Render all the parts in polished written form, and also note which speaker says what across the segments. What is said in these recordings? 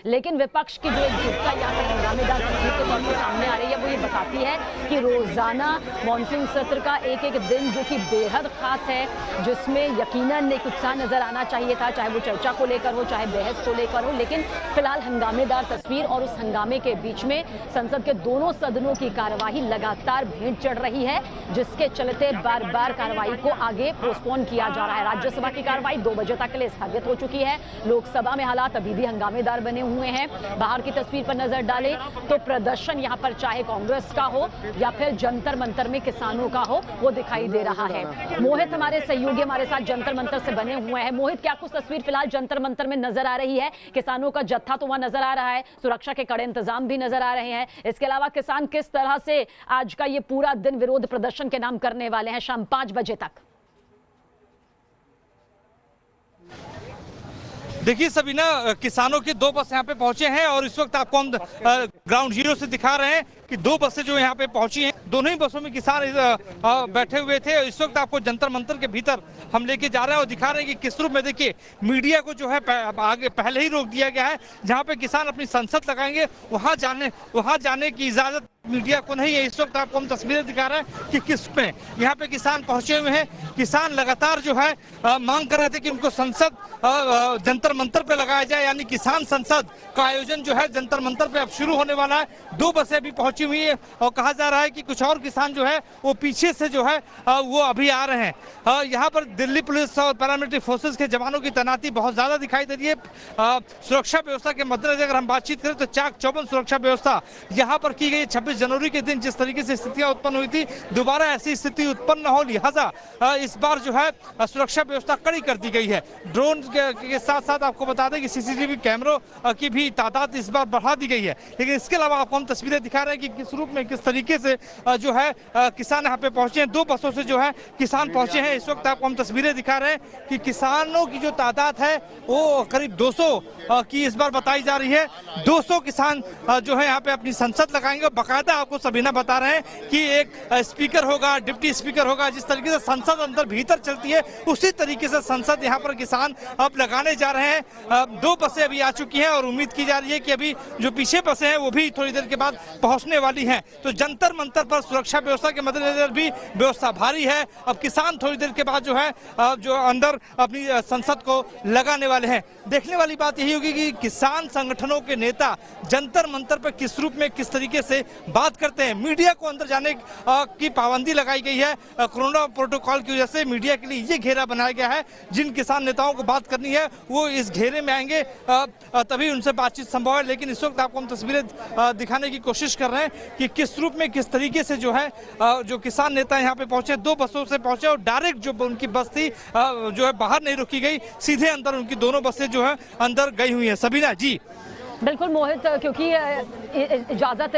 Speaker 1: लेकिन विपक्ष की जो एकजुटता यहाँ पर हंगामेदार तस्वीर के तौर पर सामने आ रही है वो ये बताती है कि रोजाना मॉनसून सत्र का एक एक दिन जो कि बेहद खास है, जिसमें यकीनन एक उत्साह नजर आना चाहिए था, चाहे वो चर्चा को लेकर हो चाहे बहस को लेकर हो, लेकिन फिलहाल हंगामेदार तस्वीर और उस हंगामे के बीच में संसद के दोनों सदनों की कार्यवाही लगातार भेंट चढ़ रही है, जिसके चलते बार बार कार्रवाई को आगे पोस्टपोन किया जा रहा है। राज्यसभा की कार्रवाई 2 बजे तक के लिए स्थगित हो चुकी है। लोकसभा में हालात अभी भी हंगामेदार बने हुए हैं। बाहर की तस्वीर पर नजर डालें तो प्रदर्शन यहां पर चाहे कांग्रेस का हो या फिर जंतर मंतर में किसानों का हो वो दिखाई दे रहा है। मोहित हमारे सहयोगी हमारे साथ जंतर मंतर से बने हुए हैं। मोहित, क्या कुछ तस्वीर फिलहाल जंतर मंतर में नजर आ रही है? किसानों का जत्था तो वहां नजर आ रहा है, सुरक्षा के कड़े इंतजाम भी नजर आ रहे हैं। इसके अलावा किसान किस तरह से आज का ये पूरा दिन विरोध प्रदर्शन के नाम करने वाले हैं शाम 5 बजे तक?
Speaker 2: देखिए सबीना, किसानों की 2 बस यहाँ पे पहुंचे हैं और इस वक्त आपको हम ग्राउंड जीरो से दिखा रहे हैं कि 2 बसें जो यहाँ पे पहुंची हैं, दोनों ही बसों में किसान बैठे हुए थे। इस वक्त आपको जंतर मंतर के भीतर हम लेके जा रहे हैं और दिखा रहे हैं कि किस रूप में। देखिए मीडिया को जो है आगे पहले ही रोक दिया गया है। जहाँ पे किसान अपनी संसद लगाएंगे वहाँ जाने की इजाजत मीडिया को नहीं है। इस वक्त आपको हम तस्वीरें दिखा रहे हैं कि किस पे यहाँ पे किसान पहुंचे हुए हैं। किसान लगातार जो है मांग कर रहे थे कि उनको संसद जंतर मंतर पे लगाया जाए, यानी किसान संसद का आयोजन जो है जंतर मंतर पे अब शुरू होने वाला है। 2 बसें भी पहुंची हुई है और कहा जा रहा है कि कुछ और किसान जो है वो पीछे से जो है वो अभी आ रहे हैं। यहाँ पर दिल्ली पुलिस और पैरामिलिट्री फोर्सेस के जवानों की तैनाती बहुत ज्यादा दिखाई दे रही है। सुरक्षा व्यवस्था के मद्देनजर अगर हम बातचीत करें तो चाक चौबंद सुरक्षा व्यवस्था यहाँ पर की गई। 26 जनवरी के दिन जिस तरीके से स्थितियां उत्पन्न हुई थी, दोबारा ऐसी स्थिति उत्पन्न न हो, लिहाजा इस बार जो है सुरक्षा व्यवस्था कड़ी कर दी गई है। ड्रोन के साथ साथ आपको बता दें कि सीसीटीवी कैमरों की भी तादाद इस बार बढ़ा दी गई है। लेकिन इसके अलावा आपको हम तस्वीरें दिखा रहे हैं कि किस रूप में किस तरीके से जो है किसान यहाँ पे पहुंचे हैं। 2 बसों से जो है किसान पहुंचे हैं। इस वक्त आपको हम तस्वीरें दिखा रहे हैं कि किसानों की जो तादाद है वो करीब 200 की इस बार बताई जा रही है। 200 किसान जो है यहाँ पे अपनी संसद लगाएंगे। बाकायदा आपको सबीना बता रहे हैं कि एक स्पीकर होगा, डिप्टी स्पीकर होगा। जिस तरीके से संसद अंदर भीतर चलती है उसी तरीके से संसद यहाँ पर किसान अब लगाने जा रहे हैं। 2 बसें अभी आ चुकी हैं और उम्मीद की जा रही है कि अभी जो पीछे बसें हैं वो भी थोड़ी देर के बाद पहुंचने वाली हैं। तो जंतर मंतर पर सुरक्षा व्यवस्था के मद्देनजर भी व्यवस्था भारी है। अब किसान थोड़ी देर के बाद जो है जो अंदर अपनी संसद को लगाने वाले हैं। देखने वाली बात यही होगी कि किसान संगठनों के नेता जंतर मंतर पर किस रूप में किस तरीके से बात करते हैं। मीडिया को अंदर जाने की पाबंदी लगाई गई है। कोरोना प्रोटोकॉल की वजह से मीडिया के लिए ये घेरा बनाया गया है। जिन किसान नेताओं को बात करनी है वो इस घेरे में आएंगे, तभी उनसे बातचीत संभव है। लेकिन इस वक्त आपको हम तस्वीरें दिखाने की कोशिश कर रहे हैं कि किस रूप में किस तरीके से जो है जो किसान नेता यहाँ पे पहुंचे। 2 बसों से पहुंचे और डायरेक्ट जो उनकी बस थी जो है बाहर नहीं रोकी गई, सीधे अंदर उनकी दोनों बसें जो है अंदर गई हुई है। सबीना जी।
Speaker 1: बिल्कुल मोहित, क्योंकि इजाज़त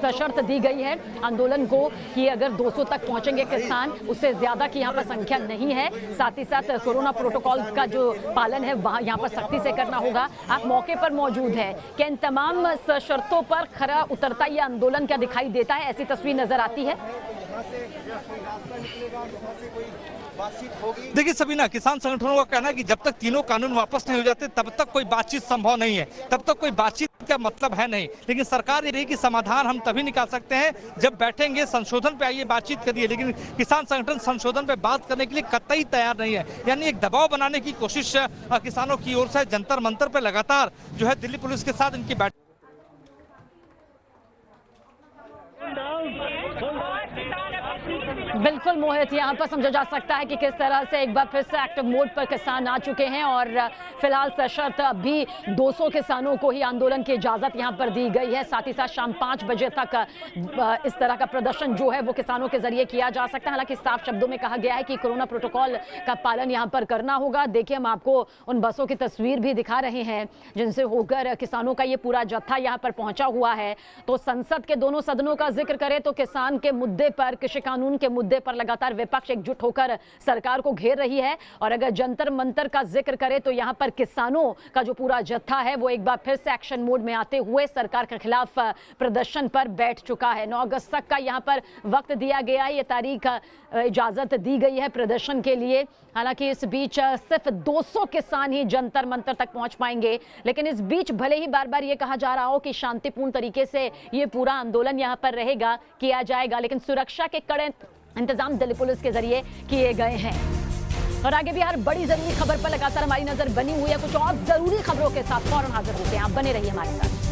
Speaker 1: सशर्त दी गई है आंदोलन को कि अगर 200 तक पहुंचेंगे किसान, उससे ज़्यादा की यहाँ पर संख्या नहीं है। साथ ही साथ कोरोना प्रोटोकॉल का जो पालन है वहाँ यहाँ पर सख्ती से करना होगा। आप मौके पर मौजूद हैं, क्या इन तमाम शर्तों पर खरा उतरता ये आंदोलन क्या दिखाई देता है? ऐसी तस्वीर नज़र आती है?
Speaker 2: देखिए सबीना, किसान संगठनों का कहना है कि जब तक तीनों कानून वापस नहीं हो जाते तब तक कोई बातचीत संभव नहीं है, तब तक कोई बातचीत का मतलब है नहीं। लेकिन सरकार ये रही कि समाधान हम तभी निकाल सकते हैं जब बैठेंगे, संशोधन पे आइए, बातचीत करिए। लेकिन किसान संगठन संशोधन पे बात करने के लिए कतई तैयार नहीं है। यानी एक दबाव बनाने की कोशिश किसानों की ओर से जंतर मंतर पे लगातार जो है दिल्ली पुलिस के साथ इनकी बैठक।
Speaker 1: बिल्कुल मोहित, यहाँ पर समझा जा सकता है कि किस तरह से एक बार फिर से एक्टिव मोड पर किसान आ चुके हैं और फिलहाल सशर्त अभी 200 किसानों को ही आंदोलन की इजाज़त यहाँ पर दी गई है। साथ ही साथ शाम 5 बजे तक इस तरह का प्रदर्शन जो है वो किसानों के जरिए किया जा सकता है। हालांकि साफ शब्दों में कहा गया है कि कोरोना प्रोटोकॉल का पालन यहाँ पर करना होगा। देखिए, हम आपको उन बसों की तस्वीर भी दिखा रहे हैं जिनसे होकर किसानों का ये पूरा जत्था यहाँ पर पहुंचा हुआ है। तो संसद के दोनों सदनों का जिक्र करें तो किसान के मुद्दे पर, कृषि कानून के मुद्दे मुद्दे पर लगातार विपक्ष एकजुट होकर सरकार को घेर रही है। और अगर जंतर मंतर का जिक्र करें तो यहाँ पर किसानों का जो पूरा जत्था है वो एक बार फिर से एक्शन मोड में आते हुए सरकार के खिलाफ प्रदर्शन पर बैठ चुका है। 9 अगस्त तक का यहाँ पर वक्त दिया गया है, ये तारीख इजाजत दी गई है प्रदर्शन के लिए। हालांकि इस बीच सिर्फ 200 किसान ही जंतर मंतर तक पहुंच पाएंगे, लेकिन इस बीच भले ही बार बार ये कहा जा रहा हो कि शांतिपूर्ण तरीके से ये पूरा आंदोलन यहाँ पर रहेगा, किया जाएगा, लेकिन सुरक्षा के कड़े इंतजाम दिल्ली पुलिस के जरिए किए गए हैं। और आगे भी हर बड़ी जरूरी खबर पर लगातार हमारी नजर बनी हुई है। कुछ और जरूरी खबरों के साथ फौरन हाजिर होते हैं, आप बने रहिए हमारे साथ।